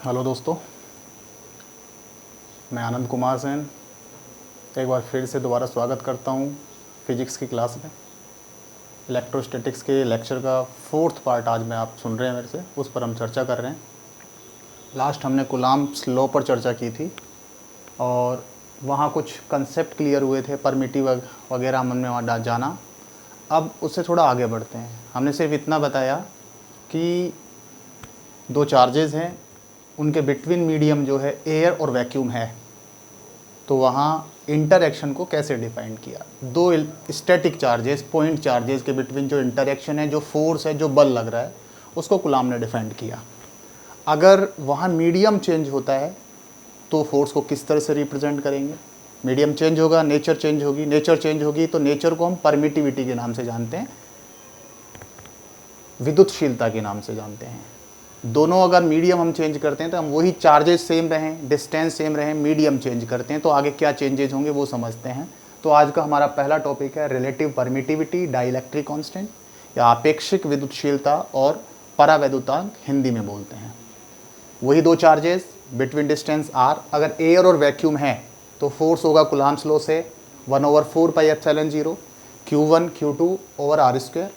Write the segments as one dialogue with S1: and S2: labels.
S1: Hello दोस्तों, मैं आनंद कुमार सेन एक बार फिर से दोबारा स्वागत करता हूँ फिजिक्स की क्लास में। इलेक्ट्रोस्टैटिक्स के लेक्चर का फोर्थ पार्ट आज मैं आप सुन रहे हैं मेरे से, उस पर हम चर्चा कर रहे हैं। लास्ट हमने कूलम्ब्स लॉ पर चर्चा की थी और वहाँ कुछ कंसेप्ट क्लियर हुए थे, परमिटिव वगैरह हमने वहाँ जाना। अब उससे थोड़ा आगे बढ़ते हैं। हमने सिर्फ इतना बताया कि दो चार्जेस हैं, उनके बिटवीन मीडियम जो है एयर और वैक्यूम है, तो वहाँ इंटरैक्शन को कैसे डिफाइन किया। दो स्टैटिक चार्जेस, पॉइंट चार्जेस के बिटवीन जो इंटरैक्शन है, जो फोर्स है, जो बल लग रहा है, उसको कूलम्ब ने डिफाइन किया। अगर वहाँ मीडियम चेंज होता है तो फोर्स को किस तरह से रिप्रेजेंट करेंगे। मीडियम चेंज होगा, नेचर चेंज होगी, नेचर चेंज होगी तो नेचर को हम परमिटिविटी के नाम से जानते हैं, विद्युतशीलता के नाम से जानते हैं। दोनों अगर मीडियम हम चेंज करते हैं तो हम वही चार्जेस सेम रहें, डिस्टेंस सेम रहें, मीडियम चेंज करते हैं तो आगे क्या चेंजेस होंगे वो समझते हैं। तो आज का हमारा पहला टॉपिक है रिलेटिव परमिटिविटी, डाइलेक्ट्रिक कांस्टेंट या आपेक्षिक विद्युतशीलता और परावैद्युतांक हिंदी में बोलते हैं। वही दो चार्जेस बिटवीन डिस्टेंस r, अगर एयर और वैक्यूम है तो फोर्स होगा कूलम्ब्स लॉ से 1/4πε0 Q1 Q2 over r square.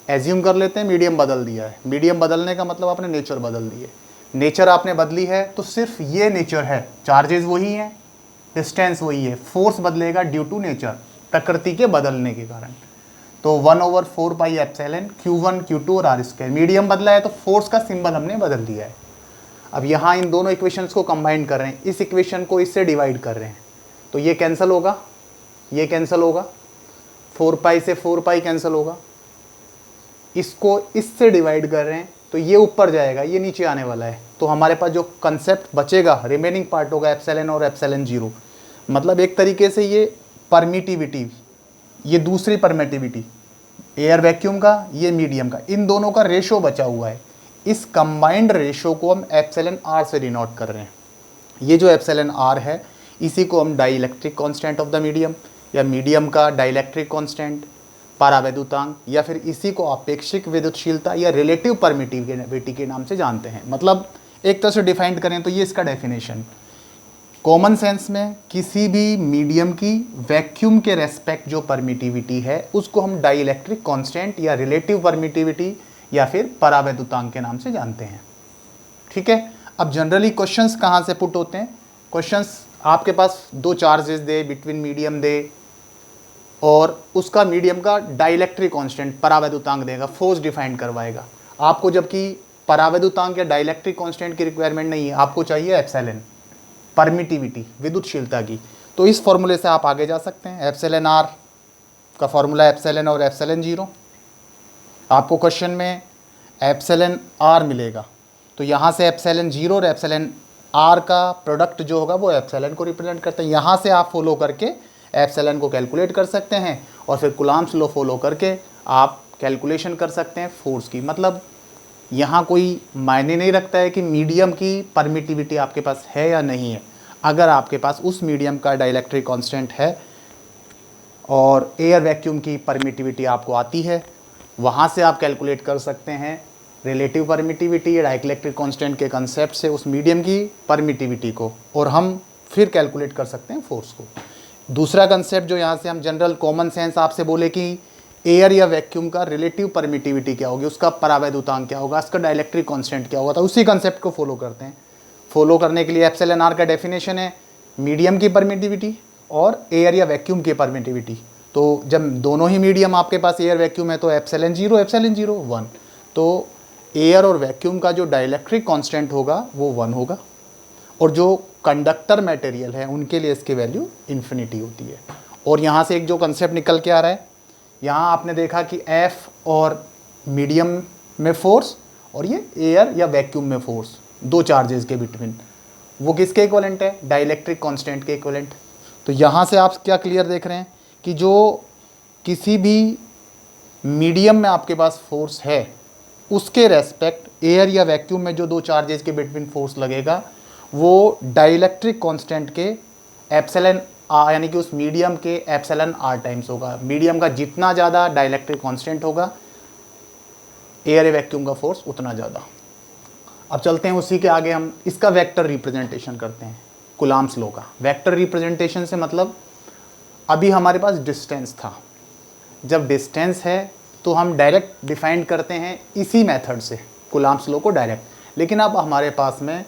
S1: Assume कर लेते हैं मीडियम बदल दिया है। मीडियम बदलने का मतलब आपने नेचर बदल दी है। नेचर आपने बदली है तो सिर्फ ये नेचर है, चार्जेस वही हैं, डिस्टेंस वही है, फोर्स बदलेगा ड्यू टू नेचर, प्रकृति के बदलने के कारण। तो 1/4πε Q1 Q2 और r स्क्वायर। मीडियम बदला है तो फोर्स का सिंबल हमने बदल दिया है। अब यहाँ इन दोनों इक्वेशंस को कंबाइन कर रहे हैं, इस इक्वेशन को इससे डिवाइड कर रहे हैं तो ये कैंसिल होगा, ये कैंसिल होगा, 4π से 4π कैंसिल होगा। इसको इससे डिवाइड कर रहे हैं तो ये ऊपर जाएगा, ये नीचे आने वाला है। तो हमारे पास जो कंसेप्ट बचेगा, रिमेनिंग पार्ट होगा एप्सिलॉन और एप्सिलॉन जीरो। मतलब एक तरीके से ये परमिटिविटी, ये दूसरी परमिटिविटी, एयर वैक्यूम का, ये मीडियम का, इन दोनों का रेशो बचा हुआ है। इस कंबाइंड रेशो को हम एप्सिलॉन आर से डिनोट कर रहे हैं। ये जो एप्सिलॉन आर है इसी को हम dielectric constant of the medium या मीडियम का डाइलेक्ट्रिक कांस्टेंट, परावैद्युतांक, या फिर इसी को आपेक्षिक विद्युतशीलता या रिलेटिव परमिटिविटी के नाम से जानते हैं। मतलब एक तरह से डिफाइन करें तो ये इसका डेफिनेशन। कॉमन सेंस में किसी भी मीडियम की वैक्यूम के रेस्पेक्ट जो परमिटिविटी है उसको हम डाइलेक्ट्रिक कांस्टेंट या रिलेटिव परमिटिविटी या फिर परावैद्युतांक के नाम से जानते हैं। ठीक है। अब जनरली क्वेश्चंस कहाँ से पुट होते हैं? क्वेश्चंस आपके पास दो चार्जेस दे, बिटवीन मीडियम दे और उसका मीडियम का डाइलेक्ट्रिक कांस्टेंट परावैद्युतांक देगा, फोर्स डिफाइन करवाएगा आपको। जबकि परावैद्युतांक या डाइलेक्ट्रिक कांस्टेंट की रिक्वायरमेंट नहीं है, आपको चाहिए एप्सिलॉन, परमिटिविटी, विद्युतशीलता की। तो इस फॉर्मूले से आप आगे जा सकते हैं। एप्सिलॉन आर का फॉर्मूला एप्सिलॉन और एप्सिलॉन जीरो। आपको क्वेश्चन में एप्सिलॉन आर मिलेगा तो यहाँ से एप्सिलॉन जीरो और एप्सिलॉन आर का प्रोडक्ट जो होगा वो एप्सिलॉन को रिप्रेजेंट करते हैं। यहाँ से आप फॉलो करके एप्सिलॉन को कैलकुलेट कर सकते हैं और फिर कूलम्ब्स लॉ फॉलो करके आप कैलकुलेशन कर सकते हैं फोर्स की। मतलब यहाँ कोई मायने नहीं रखता है कि मीडियम की परमिटिविटी आपके पास है या नहीं है। अगर आपके पास उस मीडियम का डाइलेक्ट्रिक कांस्टेंट है और एयर वैक्यूम की परमिटिविटी आपको आती है, वहाँ से आप कैलकुलेट कर सकते हैं रिलेटिव परमिटिविटी या डाइलेक्ट्रिक कांस्टेंट के कंसेप्ट से उस मीडियम की परमिटिविटी को, और हम फिर कैलकुलेट कर सकते हैं फोर्स को। दूसरा कंसेप्ट जो यहाँ से हम जनरल कॉमन सेंस आपसे बोले कि एयर या वैक्यूम का रिलेटिव परमिटिविटी क्या होगी, उसका परावैद्युतांक क्या होगा, उसका डाइलेक्ट्रिक कांस्टेंट क्या होगा, तो उसी कंसेप्ट को फॉलो करते हैं। फॉलो करने के लिए एप्सिलॉन आर का डेफिनेशन है मीडियम की परमिटिविटी और एयर या वैक्यूम की परमिटिविटी। तो जब दोनों ही मीडियम आपके पास एयर वैक्यूम है तो एप्सिलॉन जीरो 1। तो एयर और वैक्यूम का जो डाइलेक्ट्रिक कांस्टेंट होगा वो 1 होगा और जो कंडक्टर मटेरियल है उनके लिए इसकी वैल्यू इन्फिनिटी होती है। और यहाँ से एक जो कंसेप्ट निकल के आ रहा है, यहाँ आपने देखा कि एफ और मीडियम में फोर्स और ये एयर या वैक्यूम में फोर्स, दो चार्जेस के बिटवीन, वो किसके इक्विवेलेंट है? डाइलेक्ट्रिक कांस्टेंट के इक्विवेलेंट। तो यहाँ से आप क्या क्लियर देख रहे हैं कि जो किसी भी मीडियम में आपके पास फोर्स है उसके रेस्पेक्ट एयर या वैक्यूम में जो दो चार्जेस के बिटवीन फोर्स लगेगा वो डाइलेक्ट्रिक कांस्टेंट के एप्सिलॉन आर, यानी कि उस मीडियम के एप्सिलॉन आर टाइम्स होगा। मीडियम का जितना ज़्यादा डाइलेक्ट्रिक कांस्टेंट होगा एयर या वैक्यूम का फोर्स उतना ज़्यादा। अब चलते हैं उसी के आगे, हम इसका वेक्टर रिप्रेजेंटेशन करते हैं कूलम्ब्स लॉ का। वेक्टर रिप्रेजेंटेशन से मतलब अभी हमारे पास डिस्टेंस था, जब डिस्टेंस है तो हम डायरेक्ट डिफाइन करते हैं इसी मेथड से कूलम्ब्स लॉ को डायरेक्ट। लेकिन अब हमारे पास में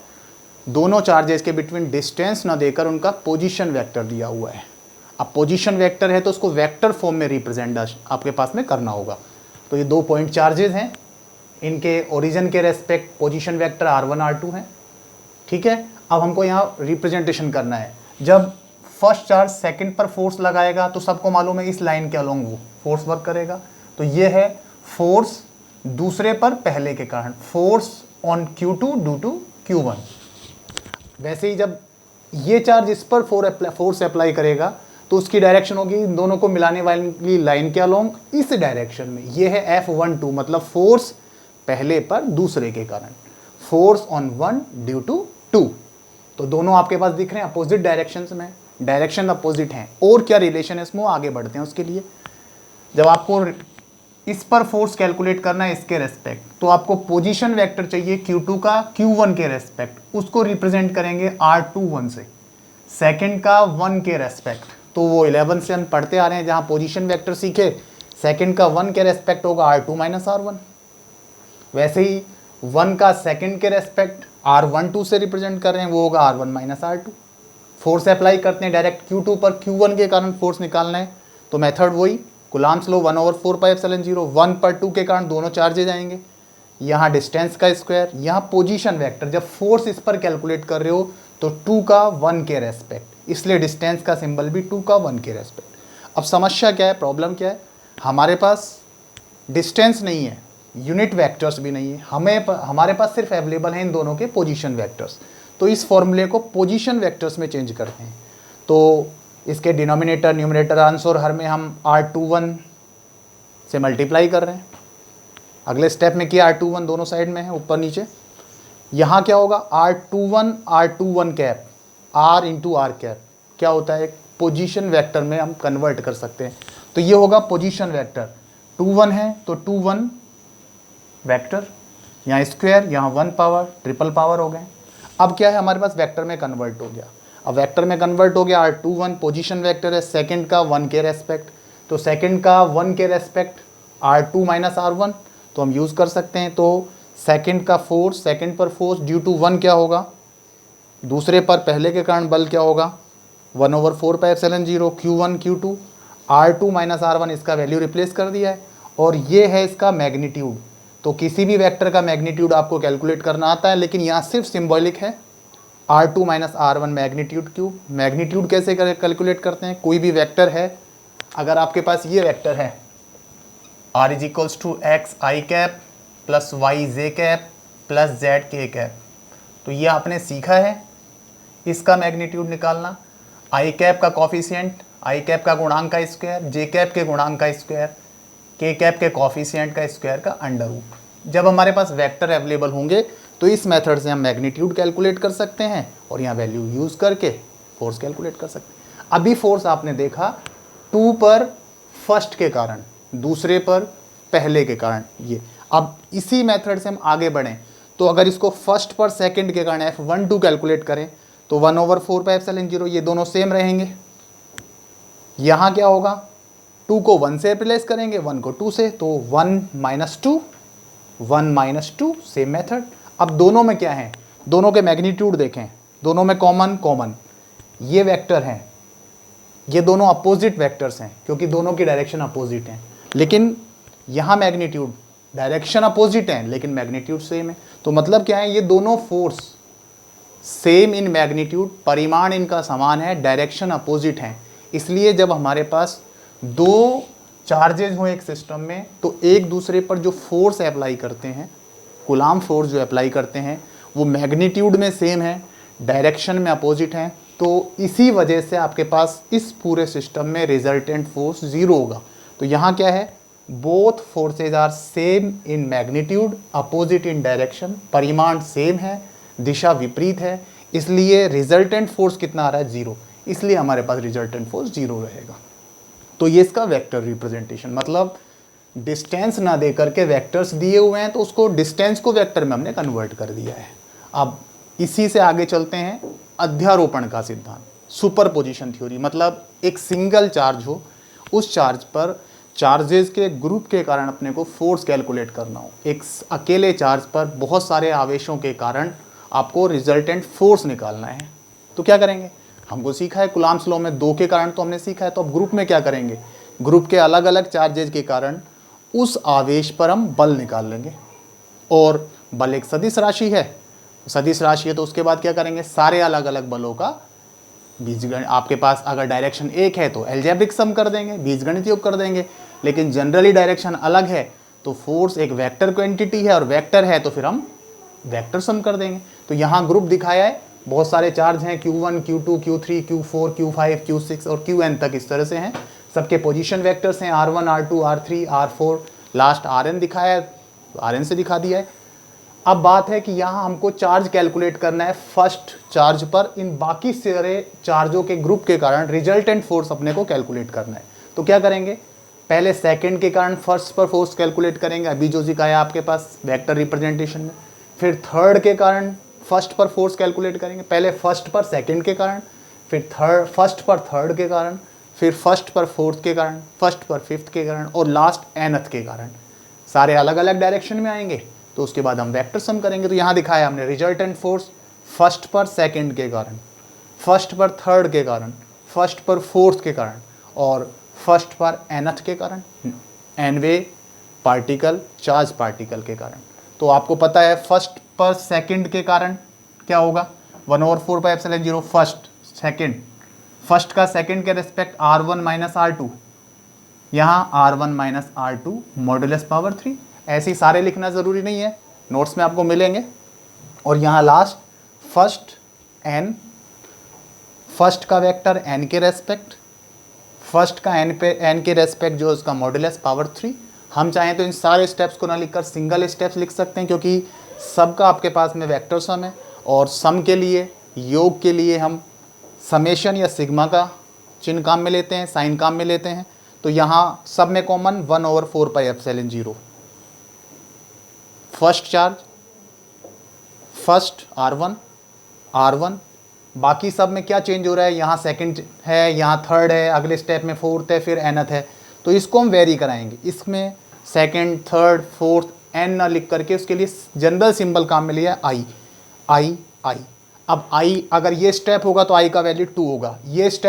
S1: दोनों चार्जेस के बिटवीन डिस्टेंस ना देकर उनका पोजीशन वेक्टर दिया हुआ है। अब पोजीशन वेक्टर है तो उसको वेक्टर फॉर्म में रिप्रेजेंट आपके पास में करना होगा। तो ये 2 पॉइंट चार्जेस हैं, इनके ओरिजिन के respect position vector r1 r2 है, ठीक है। अब हमको यहाँ रिप्रेजेंटेशन करना है, जब फर्स्ट चार्ज सेकंड पर फोर्स लगाएगा तो सबको मालूम है इस लाइन के अलोंग वो फोर्स वर्क करेगा। तो ये है फोर्स दूसरे पर पहले के कारण, force on Q2 due to Q1। वैसे ही जब ये चार्ज इस पर फोर्स अप्लाई करेगा तो उसकी डायरेक्शन होगी इन दोनों को मिलाने वाली लाइन के अलोंग इस डायरेक्शन में। ये है F12 मतलब फोर्स पहले पर दूसरे के कारण, force on one due to two. तो दोनों आपके पास दिख रहे हैं अपोजिट डायरेक्शंस में, डायरेक्शन अपोजिट हैं। और क्या रिलेशन है इसमें, आगे बढ़ते हैं उसके लिए। जब आपको इस पर फोर्स कैलकुलेट करना है इसके रेस्पेक्ट, तो आपको पोजीशन वेक्टर चाहिए Q2 का Q1 के रेस्पेक्ट, उसको रिप्रेजेंट करेंगे R21 से। सेकंड का 1 के रेस्पेक्ट, तो वो 11 से हम पढ़ते आ रहे हैं, जहाँ पोजीशन वेक्टर सीखे सेकंड का 1 के रेस्पेक्ट होगा R2 माइनस R1। वैसे ही 1 का सेकंड के रेस्पेक्ट R12 से रिप्रेजेंट कर रहे हैं, वो होगा R1 minus R2। Force apply करते हैं डायरेक्ट Q2 पर, Q1 के कारण फोर्स निकालना है, तो मेथड वही कूलम्ब्स लॉ 1/4πε0। 1 पर 2 के कारण दोनों चार्जेज आएंगे, यहाँ डिस्टेंस का स्क्वायर, यहाँ पोजीशन वेक्टर। जब फोर्स इस पर कैलकुलेट कर रहे हो तो 2 का 1 के रेस्पेक्ट, इसलिए डिस्टेंस का सिंबल भी 2 का 1 के रेस्पेक्ट। अब समस्या क्या है, प्रॉब्लम क्या है, हमारे पास डिस्टेंस नहीं है, यूनिट वेक्टर्स भी नहीं है, हमारे पास सिर्फ अवेलेबल हैं इन दोनों के पोजीशन वेक्टर्स। तो इस फॉर्मूले को पोजीशन वेक्टर्स में चेंज करते हैं। तो इसके डिनोमिनेटर न्यूमरेटर अंश और हर में हम R21 से मल्टीप्लाई कर रहे हैं। अगले स्टेप में किया R21 दोनों साइड में है, ऊपर नीचे। यहाँ क्या होगा, R21 cap R into R cap क्या होता है, पोजीशन वेक्टर में हम कन्वर्ट कर सकते हैं। तो ये होगा पोजीशन वेक्टर, 21 है तो 21 वेक्टर, यहाँ स्क्वायर, यहाँ 1 पावर, ट्रिपल पावर हो गए। अब क्या है, हमारे पास वेक्टर में कन्वर्ट हो गया। अब वेक्टर में कन्वर्ट हो गया, R21 पोजीशन वेक्टर है सेकंड का 1 के रेस्पेक्ट, तो सेकंड का 1 के रेस्पेक्ट R2 माइनस R1 तो हम यूज़ कर सकते हैं। तो सेकंड का फोर्स, सेकंड पर फोर्स ड्यू टू 1 क्या होगा, दूसरे पर पहले के कारण बल क्या होगा, 1/4πε0 Q1 Q2 R2 minus R1, इसका वैल्यू रिप्लेस कर दिया है। और ये है इसका मैग्नीट्यूड। तो किसी भी वेक्टर का मैग्नीट्यूड आपको कैलकुलेट करना आता है, लेकिन यहाँ सिर्फ सिंबॉलिक है, R2 minus R1 magnitude cube. Magnitude कैसे कैलकुलेट करते हैं, कोई भी वेक्टर है, अगर आपके पास ये वेक्टर है R is equals to X I cap plus Y J cap plus Z K cap, तो ये आपने सीखा है इसका मैग्नीट्यूड निकालना। आई कैप का कॉफिशिएंट, आई कैप का गुणांक का स्क्वायर, जे कैप के गुणांक का स्क्वायर, के कैप के कॉफिशिएंट का स्क्वायर का अंडर रूट। जब हमारे पास वेक्टर अवेलेबल होंगे तो इस मेथड से हम मैग्नीट्यूड कैलकुलेट कर सकते हैं और यहाँ वैल्यू यूज़ करके फोर्स कैलकुलेट कर सकते हैं। अभी फोर्स आपने देखा 2 पर फर्स्ट के कारण, दूसरे पर पहले के कारण ये। अब इसी मेथड से हम आगे बढ़ें तो अगर इसको फर्स्ट पर सेकंड के कारण F12 कैलकुलेट करें तो 1/4πε0, ये दोनों सेम रहेंगे। यहाँ क्या होगा, 2 को 1 से रिप्लेस करेंगे, 1 को 2 से, तो 1 माइनस 2, 1 माइनस 2, सेम मेथड। अब दोनों में क्या है, दोनों के मैग्नीट्यूड देखें, दोनों में कॉमन ये वेक्टर हैं, ये दोनों अपोजिट वेक्टर्स हैं क्योंकि दोनों की डायरेक्शन अपोजिट हैं। लेकिन यहाँ मैग्नीट्यूड, डायरेक्शन अपोजिट हैं लेकिन मैग्नीट्यूड सेम है। तो मतलब क्या है, ये दोनों फोर्स सेम इन मैग्नीट्यूड, परिमाण इनका समान है, डायरेक्शन अपोजिट हैं। इसलिए जब हमारे पास 2 चार्जेज हो एक सिस्टम में तो एक दूसरे पर जो फोर्स अप्लाई करते हैं, कूलम्ब फोर्स जो अप्लाई करते हैं, वो मैग्नीट्यूड में सेम है, डायरेक्शन में अपोजिट हैं। तो इसी वजह से आपके पास इस पूरे सिस्टम में रिजल्टेंट फोर्स 0 होगा। तो यहाँ क्या है, both forces are same in magnitude, opposite in direction, परिमाण सेम है, दिशा विपरीत है, इसलिए रिजल्टेंट फोर्स कितना आ रहा है, 0। इसलिए हमारे पास रिजल्टेंट फोर्स 0 रहेगा। तो ये इसका वेक्टर रिप्रेजेंटेशन, मतलब डिस्टेंस ना दे करके वेक्टर्स दिए हुए हैं तो उसको डिस्टेंस को वेक्टर में हमने कन्वर्ट कर दिया है। अब इसी से आगे चलते हैं अध्यारोपण का सिद्धांत, सुपरपोजिशन थ्योरी। मतलब एक सिंगल चार्ज हो, उस चार्ज पर चार्जेस के ग्रुप के कारण अपने को फोर्स कैलकुलेट करना हो। एक अकेले चार्ज पर बहुत सारे आवेशों के कारण आपको रिजल्टेंट फोर्स निकालना है, तो क्या करेंगे? हमको सीखा है कुलाम्स लॉ में 2 के कारण तो हमने सीखा है, तो अब ग्रुप में क्या करेंगे? ग्रुप के अलग अलग चार्जेस के कारण उस आवेश पर हम बल निकाल लेंगे। और बल एक सदिश राशि है, सदिश राशि है तो उसके बाद क्या करेंगे? सारे अलग अलग बलों का बीजगणित, आपके पास अगर डायरेक्शन एक है तो एल्जेब्रिक सम कर देंगे, बीजगणित योग कर देंगे। लेकिन जनरली डायरेक्शन अलग है तो फोर्स एक वेक्टर क्वांटिटी है और वेक्टर है तो फिर हम वेक्टर सम कर देंगे। तो यहाँ ग्रुप दिखाया है, बहुत सारे चार्ज हैं, Q1, Q2, Q3, Q4, Q5, Q6 और Qn तक इस तरह से हैं। सबके पोजीशन वेक्टर्स हैं R1, R2, R3, R4, last Rn दिखाया है, Rn से दिखा दिया है। अब बात है कि यहाँ हमको चार्ज कैलकुलेट करना है फर्स्ट चार्ज पर, इन बाकी सारे चार्जों के ग्रुप के कारण रिजल्टेंट फोर्स अपने को कैलकुलेट करना है। तो क्या करेंगे? पहले सेकंड के कारण फर्स्ट पर फोर्स कैलकुलेट करेंगे, अभी जो सिखाया आपके पास वेक्टर रिप्रेजेंटेशन में। फिर थर्ड के कारण फर्स्ट पर फोर्स कैलकुलेट करेंगे, पहले फर्स्ट पर सेकंड के कारण, फिर फर्स्ट पर थर्ड के कारण, फिर फर्स्ट पर फोर्थ के कारण, फर्स्ट पर फिफ्थ के कारण और लास्ट nth के कारण। सारे अलग अलग डायरेक्शन में आएंगे तो उसके बाद हम वेक्टर सम करेंगे। तो यहाँ दिखाया हमने रिजल्टेंट फोर्स फर्स्ट पर सेकंड के कारण, फर्स्ट पर थर्ड के कारण, फर्स्ट पर फोर्थ के कारण और फर्स्ट पर nth के कारण, nवे पार्टिकल चार्ज पार्टिकल के कारण। तो आपको पता है फर्स्ट पर सेकंड के कारण क्या होगा? 1/4πε0 फर्स्ट सेकंड, फर्स्ट का सेकंड के रिस्पेक्ट R1 माइनस R2, यहाँ R1 minus R2 modulus power 3। ऐसे ही सारे लिखना ज़रूरी नहीं है, नोट्स में आपको मिलेंगे। और यहाँ लास्ट फर्स्ट n, फर्स्ट का वेक्टर n के रेस्पेक्ट, फर्स्ट का n के रेस्पेक्ट जो उसका मॉडुलस पावर 3। हम चाहें तो इन सारे स्टेप्स को ना लिखकर सिंगल स्टेप्स लिख सकते हैं, क्योंकि सबका आपके पास में वेक्टर सम है और सम के लिए, योग के लिए हम समेशन या सिग्मा का चिन्ह काम में लेते हैं, साइन काम में लेते हैं। तो यहाँ सब में common 1/4πε0 first charge, first R1, बाकी सब में क्या चेंज हो रहा है? यहाँ सेकंड है, यहाँ थर्ड है, अगले स्टेप में फोर्थ है, फिर nth है। तो इसको हम वेरी कराएंगे, इसमें सेकंड, थर्ड, फोर्थ, n ना लिख करके उसके लिए जनरल सिंबल काम में लिया I। अब I अगर ये स्टेप होगा तो I का वैल्यू 2 होगा, ये स्टेप